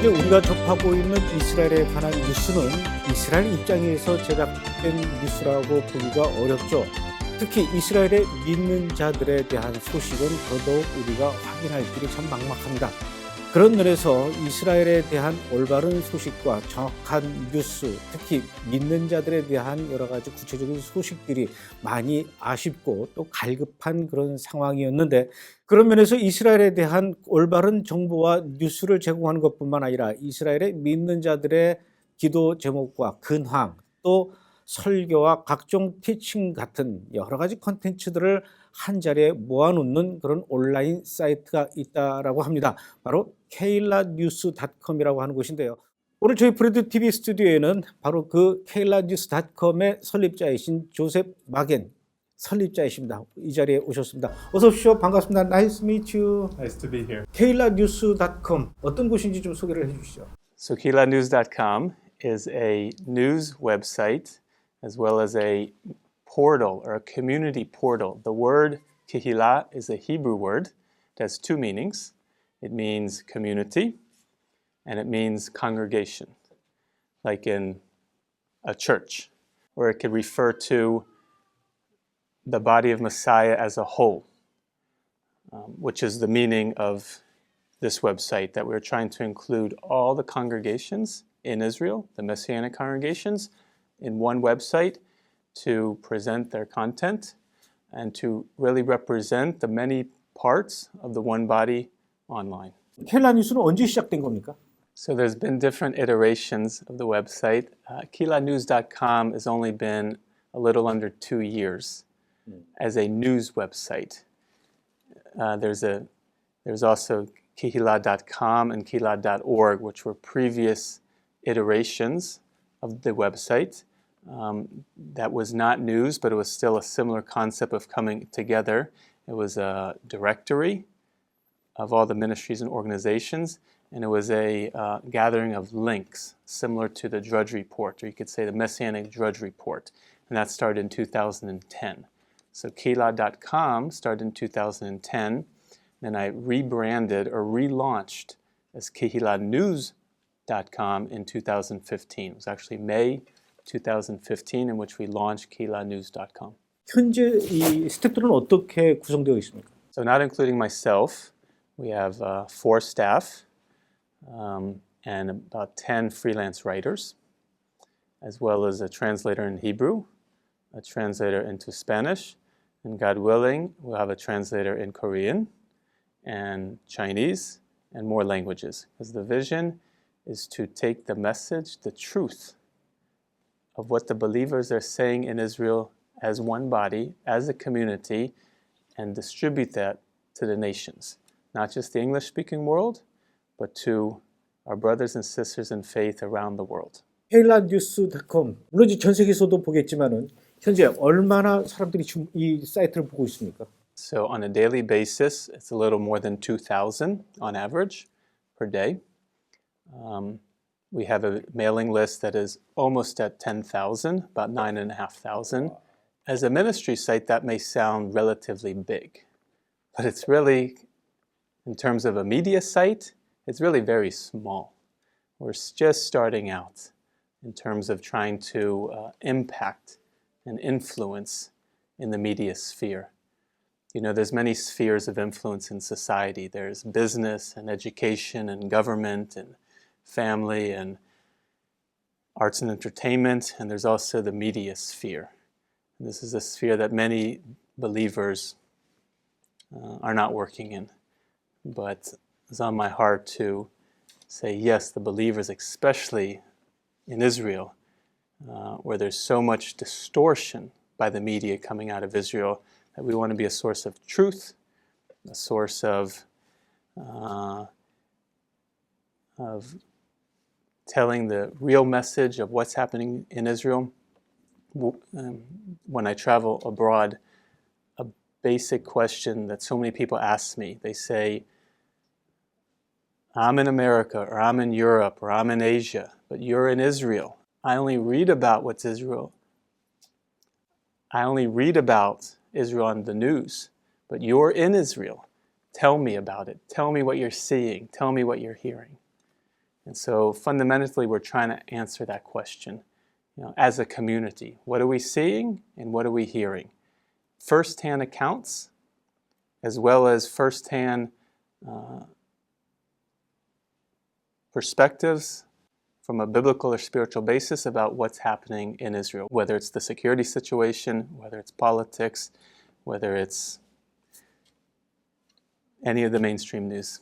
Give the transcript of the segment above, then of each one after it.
현재 우리가 접하고 있는 이스라엘에 관한 뉴스는 이스라엘 입장에서 제작된 뉴스라고 보기가 어렵죠. 특히 이스라엘의 믿는 자들에 대한 소식은 더더욱 우리가 확인할 길이 참 막막합니다. 그런 면에서 이스라엘에 대한 올바른 소식과 정확한 뉴스, 특히 믿는 자들에 대한 여러 가지 구체적인 소식들이 많이 아쉽고 또 갈급한 그런 상황이었는데, 그런 면에서 이스라엘에 대한 올바른 정보와 뉴스를 제공하는 것뿐만 아니라 이스라엘의 믿는 자들의 기도 제목과 근황, 또 설교와 각종 티칭 같은 여러 가지 콘텐츠들을 한 자리에 모아놓는 그런 온라인 사이트가 있다라고 합니다. 바로 kehilanews.com이라고 하는 곳인데요. 오늘 저희 브래드 TV 스튜디오에는 바로 그 kehilanews.com의 설립자이신 조셉 마겐 설립자이십니다. 이 자리에 오셨습니다. 어서 오십시오. 반갑습니다. Nice to meet you. Nice to be here. kehilanews.com 어떤 곳인지 좀 소개를 해주시죠. So KehilaNews.com is a news website as well as a portal or a community portal. The word Kehila is a Hebrew word. It has two meanings. It means community and it means congregation, like in a church, or it could refer to the body of Messiah as a whole, which is the meaning of this website, that we're trying to include all the congregations in Israel, the Messianic congregations, in one website to present their content and to really represent the many parts of the one body online. 케일라 뉴스는 언제 시작된 겁니까? So there's been different iterations of the website. KehilaNews.com has only been a little under 2 years as a news website. There's also Kehila.com and Kehila.org, which were previous iterations of the website. That was not news, but it was still a similar concept of coming together. It was a directory of all the ministries and organizations, and it was a gathering of links, similar to the Drudge Report, or you could say the Messianic Drudge Report, and that started in 2010. So Kehila.com started in 2010, then I rebranded or relaunched as KehilaNews.com in 2015. It was actually May 2015 in which we launched KehilaNews.com. 현재 이 스태프들은 어떻게 구성되어 있습니까? So not including myself, we have 4 staff and about 10 freelance writers, as well as a translator in Hebrew, a translator into Spanish, and God willing, we'll have a translator in Korean and Chinese and more languages. Because the vision is to take the message, the truth of what the believers are saying in Israel as one body, as a community, and distribute that to the nations. Not just the English-speaking world, but to our brothers and sisters in faith around the world. kehilanews.com 물론 전 세계에서도 보겠지만은 현재 얼마나 사람들이 지금 이 사이트를 보고 있습니까? So on a daily basis, it's a little more than 2,000 on average per day. We have a mailing list that is almost at 10,000, about 9,500. As a ministry site, that may sound relatively big, but it's really, in terms of a media site, it's really very small. We're just starting out in terms of trying to impact and influence in the media sphere. You know, there's many spheres of influence in society. There's business and education and government and family and arts and entertainment, and there's also the media sphere. And this is a sphere that many believers are not working in. But it's on my heart to say, yes, the believers, especially in Israel, where there's so much distortion by the media coming out of Israel, that we want to be a source of truth, a source of telling the real message of what's happening in Israel. When I travel abroad, a basic question that so many people ask me, they say, I'm in America, or I'm in Europe, or I'm in Asia, but you're in Israel. I only read about what's Israel. I only read about Israel on the news, but you're in Israel. Tell me about it. Tell me what you're seeing. Tell me what you're hearing. And so fundamentally, we're trying to answer that question. As a community, what are we seeing and what are we hearing? First-hand accounts, as well as first-hand perspectives from a biblical or spiritual basis about what's happening in Israel, whether it's the security situation, whether it's politics, whether it's any of the mainstream news.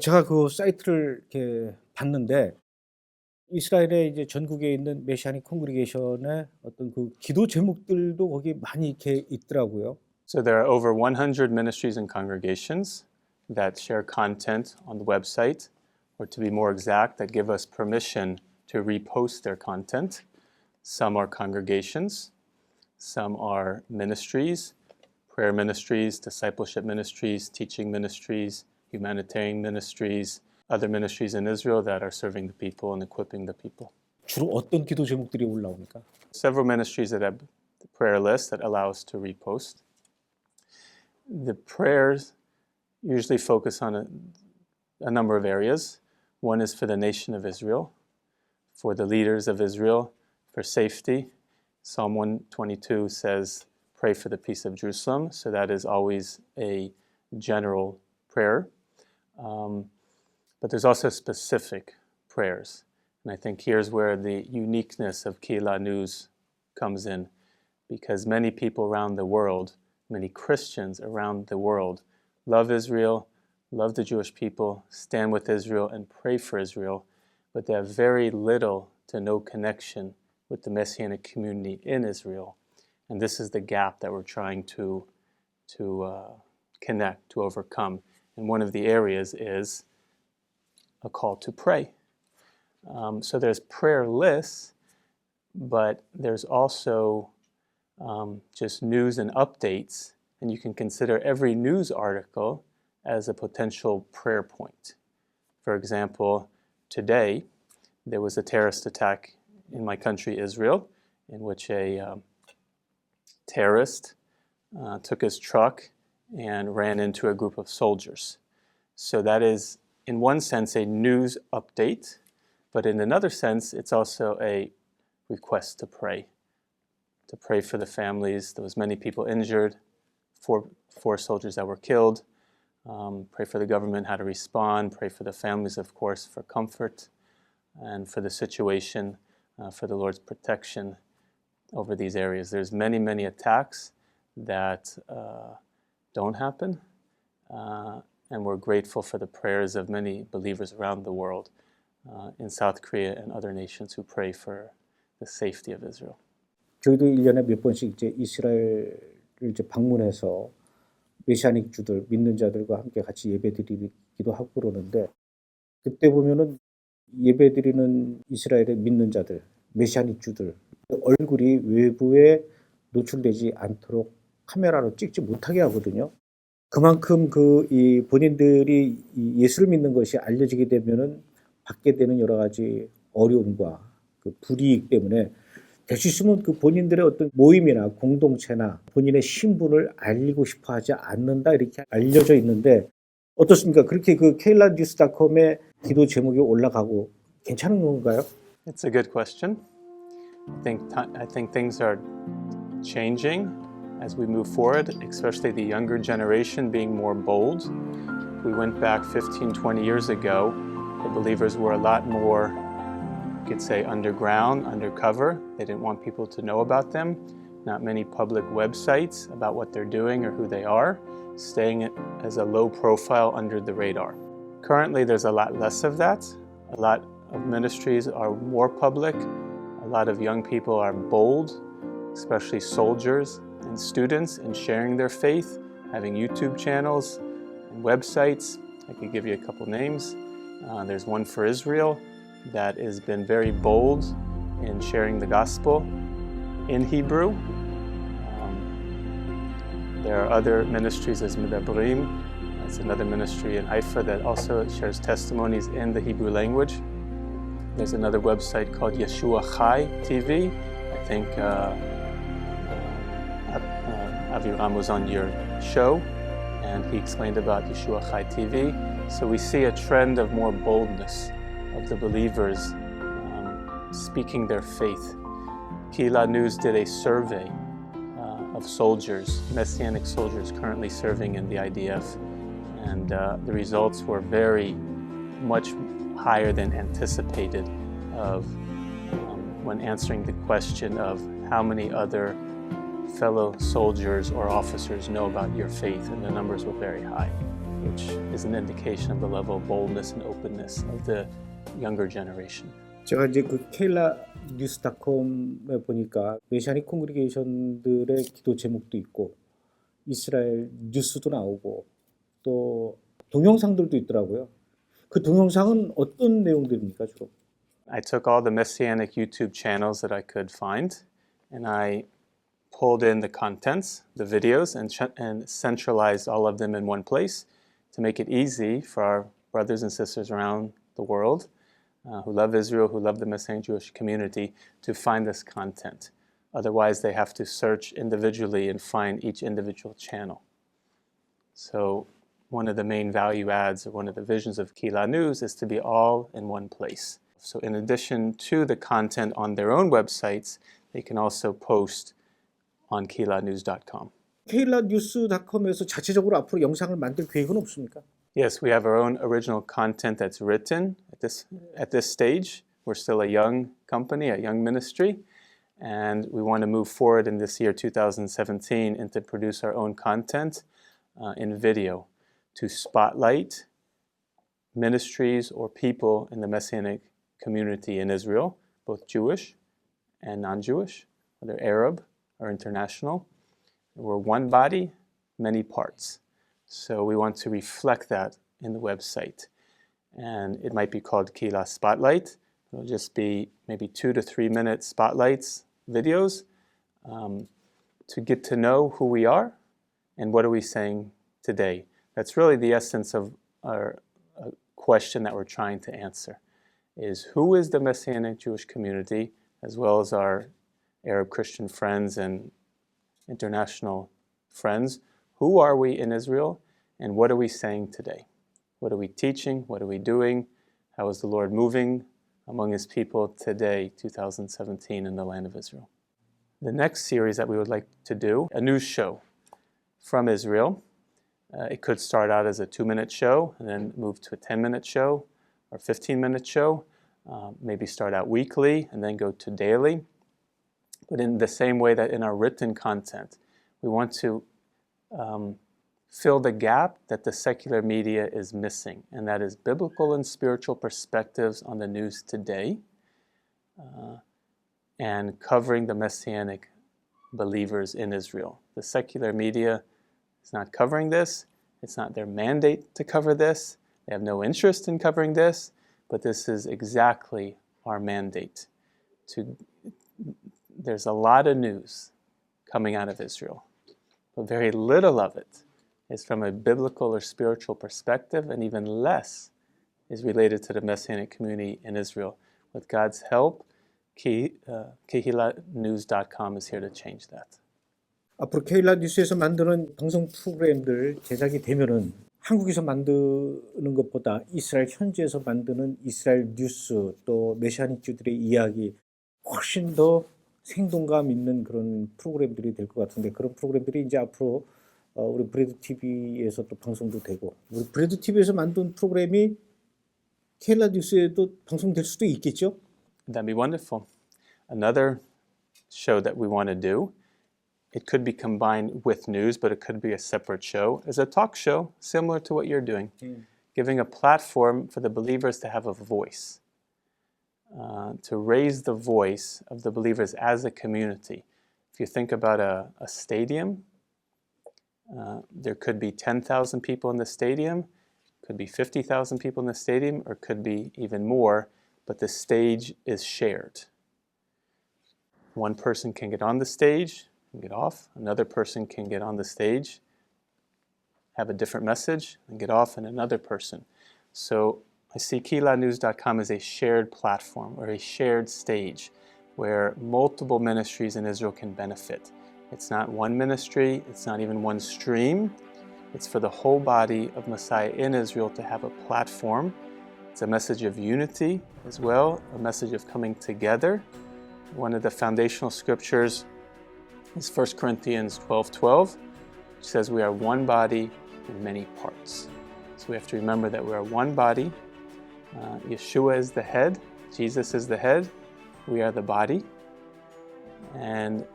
제가 그 사이트를 이렇게 봤는데 이스라엘의 이제 전국에 있는 메시아닉 콩그리게이션의 어떤 그 기도 제목들도 거기 많이 이렇게 있더라고요. So there are over 100 ministries and congregations that share content on the website, or to be more exact, that give us permission to repost their content. Some are congregations, some are ministries, prayer ministries, discipleship ministries, teaching ministries, humanitarian ministries, other ministries in Israel that are serving the people and equipping the people. 주로 어떤 기도 제목들이 올라옵니까? Several ministries that have the prayer list that allow us to repost. The prayers usually focus on a number of areas. One is for the nation of Israel, for the leaders of Israel, for safety. Psalm 122 says, pray for the peace of Jerusalem. So that is always a general prayer. But there's also specific prayers. And I think here's where the uniqueness of Kehila News comes in, because many people around the world, many Christians around the world, love Israel, love the Jewish people, stand with Israel, and pray for Israel, but they have very little to no connection with the Messianic community in Israel. And this is the gap that we're trying to connect, to overcome. And one of the areas is a call to pray. So there's prayer lists, but there's also just news and updates, and you can consider every news article as a potential prayer point. For example, today there was a terrorist attack in my country, Israel, in which a terrorist took his truck and ran into a group of soldiers. So that is, in one sense, a news update, but in another sense, it's also a request to pray for the families. There was many people injured, four soldiers that were killed. Pray for the government, how to respond. Pray for the families, of course, for comfort and for the situation, for the Lord's protection over these areas. There's many, many attacks that don't happen, and we're grateful for the prayers of many believers around the world, in South Korea and other nations who pray for the safety of Israel. 저희도 1년에 몇 번씩 이제 이스라엘을 이제 방문해서 메시아닉 주들, 믿는 자들과 함께 같이 예배드리기도 하고 그러는데, 그때 보면은 예배드리는 이스라엘의 믿는 자들, 메시아닉 주들 얼굴이 외부에 노출되지 않도록 카메라로 찍지 못하게 하거든요. 그만큼 이 본인들이 예수를 믿는 것이 알려지게 되면은 받게 되는 여러 가지 어려움과 그 불이익 때문에 될 수 있으면 그 본인들의 어떤 모임이나 공동체나 본인의 신분을 알리고 싶어 하지 않는다, 이렇게 알려져 있는데 어떻습니까? 그렇게 그 keilanews.com에 기도 제목이 올라가고 괜찮은 건가요? It's a good question. I think things are changing as we move forward, especially the younger generation being more bold. If we went back 15, 20 years ago, the believers were a lot more, you could say, underground, undercover. They didn't want people to know about them. Not many public websites about what they're doing or who they are, staying as a low profile under the radar. Currently, there's a lot less of that. A lot of ministries are more public. A lot of young people are bold, especially soldiers and students, in sharing their faith, having YouTube channels and websites. I could give you a couple names. There's one for Israel that has been very bold in sharing the gospel in Hebrew. There are other ministries as Medabrim. That's another ministry in Haifa that also shares testimonies in the Hebrew language. There's another website called Yeshua Chai TV. I think Aviram was on your show, and he explained about Yeshua Chai TV. So we see a trend of more boldness of the believers speaking their faith. Kehila News did a survey of soldiers, Messianic soldiers currently serving in the IDF, and the results were very much higher than anticipated of when answering the question of how many other fellow soldiers or officers know about your faith, and the numbers were very high, which is an indication of the level of boldness and openness of the younger generation. 제가 이제 그 케일라 뉴스닷컴에 보니까 메시아닉 콩그리게이션들의 기도 제목도 있고 이스라엘 뉴스도 나오고 또 동영상들도 있더라고요. 그 동영상은 어떤 내용들입니까 주로? I took all the Messianic YouTube channels that I could find, and I pulled in the contents, the videos, and centralized all of them in one place to make it easy for our brothers and sisters around the world who love Israel, who love the Messianic Jewish community, to find this content. Otherwise, they have to search individually and find each individual channel. So one of the main value adds, or one of the visions of Kehila News, is to be all in one place. So in addition to the content on their own websites, they can also post on kehilanews.com. 케일라 뉴스닷컴에서 자체적으로 앞으로 영상을 만들 계획은 없습니까? Yes, we have our own original content that's written at this stage. We're still a young company, a young ministry, and we want to move forward in this year 2017 and to produce our own content in video to spotlight ministries or people in the Messianic community in Israel, both Jewish and non-Jewish, whether Arab or international. We're one body, many parts. So we want to reflect that in the website. And it might be called Kehila Spotlight. It'll just be maybe 2 to 3 minute spotlights, videos, to get to know who we are and what are we saying today. That's really the essence of our question that we're trying to answer, is who is the Messianic Jewish community, as well as our Arab Christian friends and international friends. Who are we in Israel, and what are we saying today? What are we teaching? What are we doing? How is the Lord moving among His people today, 2017, in the land of Israel? The next series that we would like to do, a news show from Israel. It could start out as a 2-minute show and then move to a 10-minute show or 15-minute show. Maybe start out weekly and then go to daily. But in the same way that in our written content, we want to fill the gap that the secular media is missing, and that is biblical and spiritual perspectives on the news today, and covering the Messianic believers in Israel. The secular media is not covering this. It's not their mandate to cover this. They have no interest in covering this, but this is exactly our mandate. There's a lot of news coming out of Israel, but very little of it is from a biblical or spiritual perspective, and even less is related to the Messianic community in Israel. With God's help, KehilaNews.com is here to change that. 앞으로 케일라 뉴스에서 만드는 방송 프로그램들 제작이 되면은 한국에서 만드는 것보다 이스라엘 현지에서 만드는 이스라엘 뉴스 또 메시아닉주들의 이야기 훨씬 더 생동감 있는 그런 프로그램들이 될 것 같은데, 그런 프로그램들이 이제 앞으로 우리 브래드 TV에서 또 방송도 되고, 우리 브래드 TV에서 만든 프로그램이 케일라 뉴스에도 방송될 수도 있겠죠? That'd be wonderful. Another show that we want to do, it could be combined with news, but it could be a separate show, is a talk show similar to what you're doing, giving a platform for the believers to have a voice, to raise the voice of the believers as a community. If you think about a stadium, there could be 10,000 people in the stadium, could be 50,000 people in the stadium, or could be even more, but the stage is shared. One person can get on the stage and get off. Another person can get on the stage, have a different message, and get off, and another person. So I see KehilaNews.com as a shared platform or a shared stage where multiple ministries in Israel can benefit. It's not one ministry, it's not even one stream. It's for the whole body of Messiah in Israel to have a platform It's a message of unity as well, a message of coming together. One of the foundational scriptures is 1 Corinthians 12:12, which says we are one body in many parts. So we have to remember that we are one body. Yeshua is the head, Jesus is the head, we are the body. And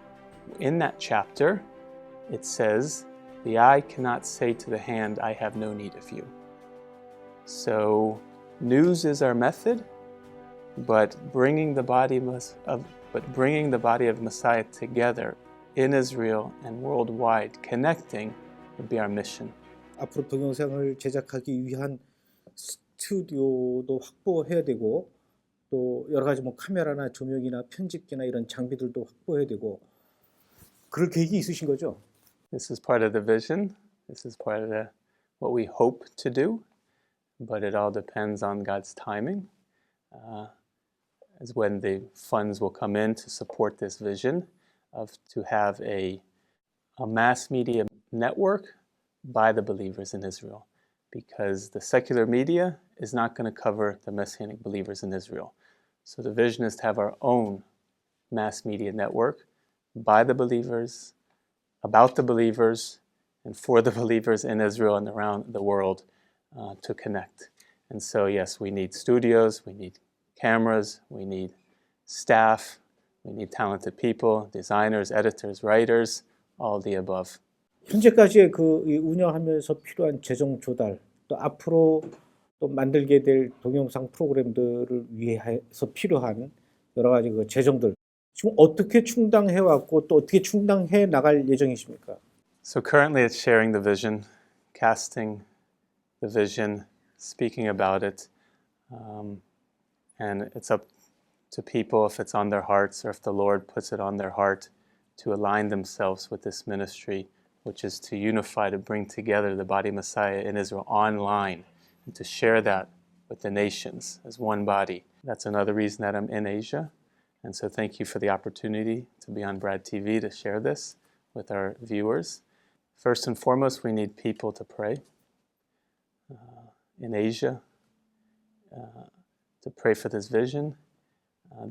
in that chapter, it says, the eye cannot say to the hand, I have no need of you. So news is our method, but bringing the body of Messiah together in Israel and worldwide, connecting, would be our mission. 앞으로 동영상을 제작하기 위한 스튜디오도 확보해야 되고 또 여러 가지 뭐 카메라나 조명이나 편집기나 이런 장비들도 확보해야 되고 그럴 계획이 있으신 거죠? This is part of the vision. This is part of what we hope to do, but it all depends on God's timing, as when the funds will come in to support this vision to have a mass media network by the believers in Israel, because the secular media is not going to cover the Messianic believers in Israel. So the vision is to have our own mass media network by the believers, about the believers, and for the believers in Israel and around the world to connect. And so yes, we need studios, we need cameras, we need staff, we need talented people, designers, editors, writers, all the above. 현재까지의 이 운영하면서 필요한 재정 조달, 또 앞으로 또 만들게 될 동영상 프로그램들을 위해서 필요한 여러 가지 그 재정들 지금 어떻게 충당해 왔고 또 어떻게 충당해 나갈 예정이십니까? So currently it's sharing the vision, casting the vision, speaking about it, and it's up to people if it's on their hearts or if the Lord puts it on their heart to align themselves with this ministry, which is to unify, to bring together the body of Messiah in Israel online and to share that with the nations as one body. That's another reason that I'm in Asia. And so thank you for the opportunity to be on Brad TV to share this with our viewers. First and foremost, we need people to pray in Asia, to pray for this vision.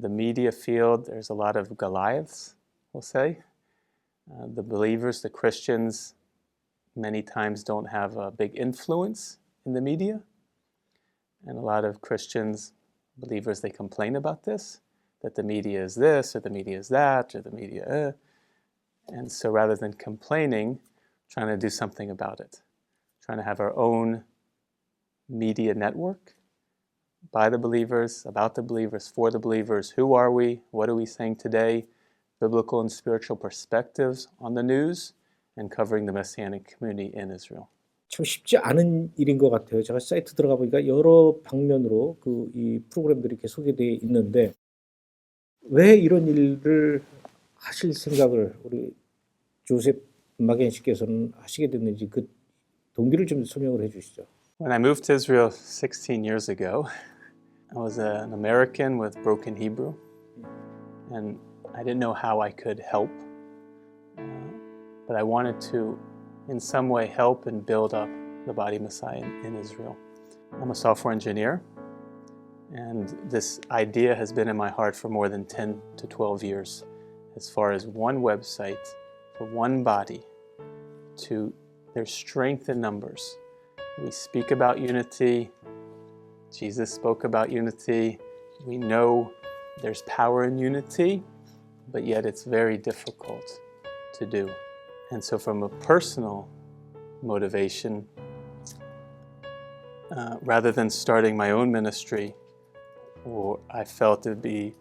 The media field, there's a lot of Goliaths, we'll say. The believers, the Christians, many times don't have a big influence in the media. And a lot of Christians, believers, they complain about this, that the media is this, or the media is that, or the media, And so rather than complaining, trying to do something about it. Trying to have our own media network by the believers, about the believers, for the believers. Who are we? What are we saying today? Biblical and spiritual perspectives on the news and covering the Messianic community in Israel. 참 쉽지 않은 일인 것 같아요. 제가 사이트 들어가 보니까 여러 방면으로 이 프로그램들이 이렇게 소개되어 있는데 왜 이런 일을 하실 생각을 우리 조셉 마겐 씨께서는 하시게 됐는지 그 동기를 좀 설명을 해주시죠. When I moved to Israel 16 years ago, I was an American with broken Hebrew, and I didn't know how I could help, but I wanted to, in some way, help and build up the body of Messiah in Israel. I'm a software engineer, and this idea has been in my heart for more than 10 to 12 years, as far as one website for one body. There's strength in numbers. We speak about unity. Jesus spoke about unity. We know there's power in unity, but yet it's very difficult to do. And so from a personal motivation, rather than starting my own ministry, I felt it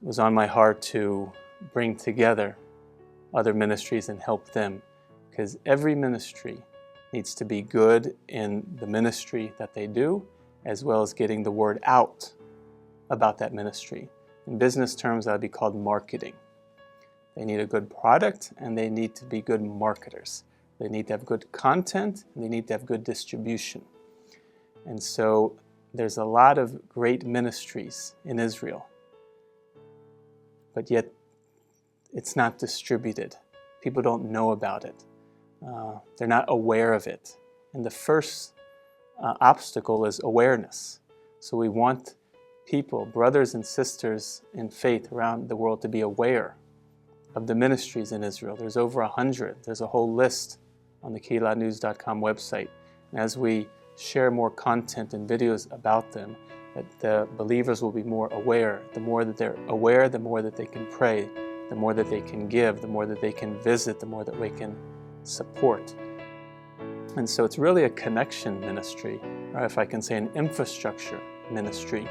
was on my heart to bring together other ministries and help them, because every ministry needs to be good in the ministry that they do, as well as getting the word out about that ministry. In business terms, that would be called marketing. They need a good product, and they need to be good marketers. They need to have good content, and they need to have good distribution. And so there's a lot of great ministries in Israel, but yet it's not distributed. People don't know about it. They're not aware of it. And the first obstacle is awareness. So we want people, brothers and sisters in faith around the world, to be aware of the ministries in Israel. There's over 100. There's a whole list on the KehilaNews.com website. And as we share more content and videos about them, that the believers will be more aware. The more that they're aware, the more that they can pray, the more that they can give, the more that they can visit, the more that we can support. And so it's really a connection ministry, or if I can say an infrastructure ministry.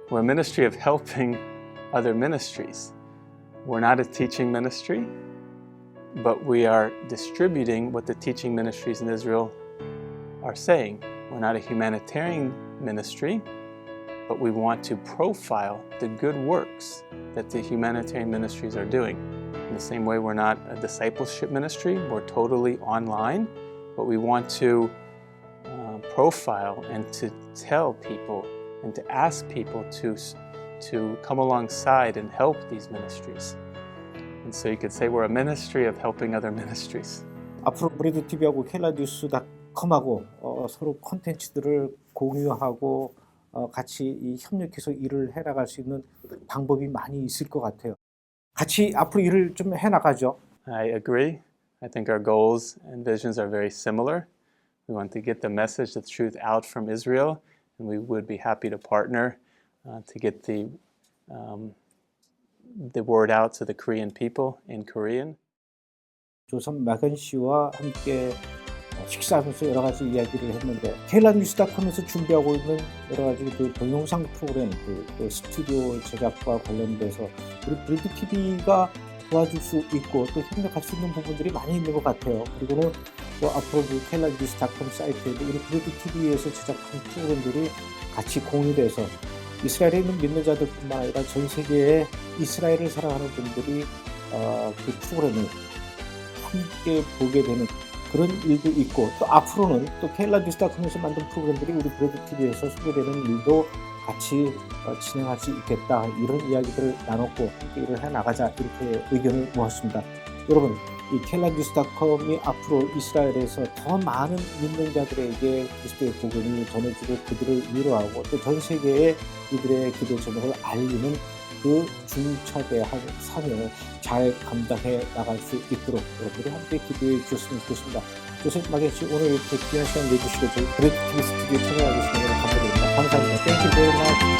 We're a ministry of helping other ministries. We're not a teaching ministry, but we are distributing what the teaching ministries in Israel are saying. We're not a humanitarian ministry, but we want to profile the good works that the humanitarian ministries are doing. In the same way, we're not a discipleship ministry, we're totally online, but we want to profile and to tell people and to ask people to come alongside and help these ministries. And so you could say we're a ministry of helping other ministries. 앞으로 브레드 TV하고 KehilANewsCom하고 서로 콘텐츠들을 공유하고 같이 이 협력해서 일을 해나갈 수 있는 방법이 많이 있을 것 같아요. 같이 앞으로 일을 좀 해나가죠. I agree. I think our goals and visions are very similar. We want to get the message, the truth out from Israel, and we would be happy to partner to get the word out to the Korean people in Korean. 조선 마겐 씨와 함께 식사하면서 여러 가지 이야기를 했는데 KehilANewsCom에서 준비하고 있는 여러 가지 그 동영상 프로그램, 그 스튜디오 제작과 관련돼서 우리 브레드 TV가 도와줄 수 있고 또 협력할 수 있는 부분들이 많이 있는 것 같아요. 그리고는 또 앞으로 그 KehilANewsCom 사이트에도 우리 브레드 TV에서 제작한 프로그램들이 같이 공유돼서 이스라엘에 있는 믿는 자들뿐만 아니라 전 세계의 이스라엘을 사랑하는 분들이 그 프로그램을 함께 보게 되는 그런 일도 있고 또 앞으로는 또 KehilANewsCom에서 만든 프로그램들이 우리 브레드 TV에서 소개되는 일도 같이 진행할 수 있겠다 이런 이야기들을 나눴고 함께 일을 해나가자 이렇게 의견을 모았습니다. 여러분 이 KehilANewsCom이 앞으로 이스라엘에서 더 많은 믿는 자들에게 그리스도의 복음을 전해주고 그들을 위로하고 또 전 세계에 이들의 기도 제목을 알리는 그 중차대한 사명을 잘 감당해 나갈 수 있도록 여러분들이 함께 기도해 주셨으면 좋겠습니다. 조셉 마겐 씨 오늘 이렇게 귀한 시간 내주시고 저희 브레드 TV 스튜디오에 참여해 주시는 여러분 감사드립니다. 감사합니다. Thank you very much.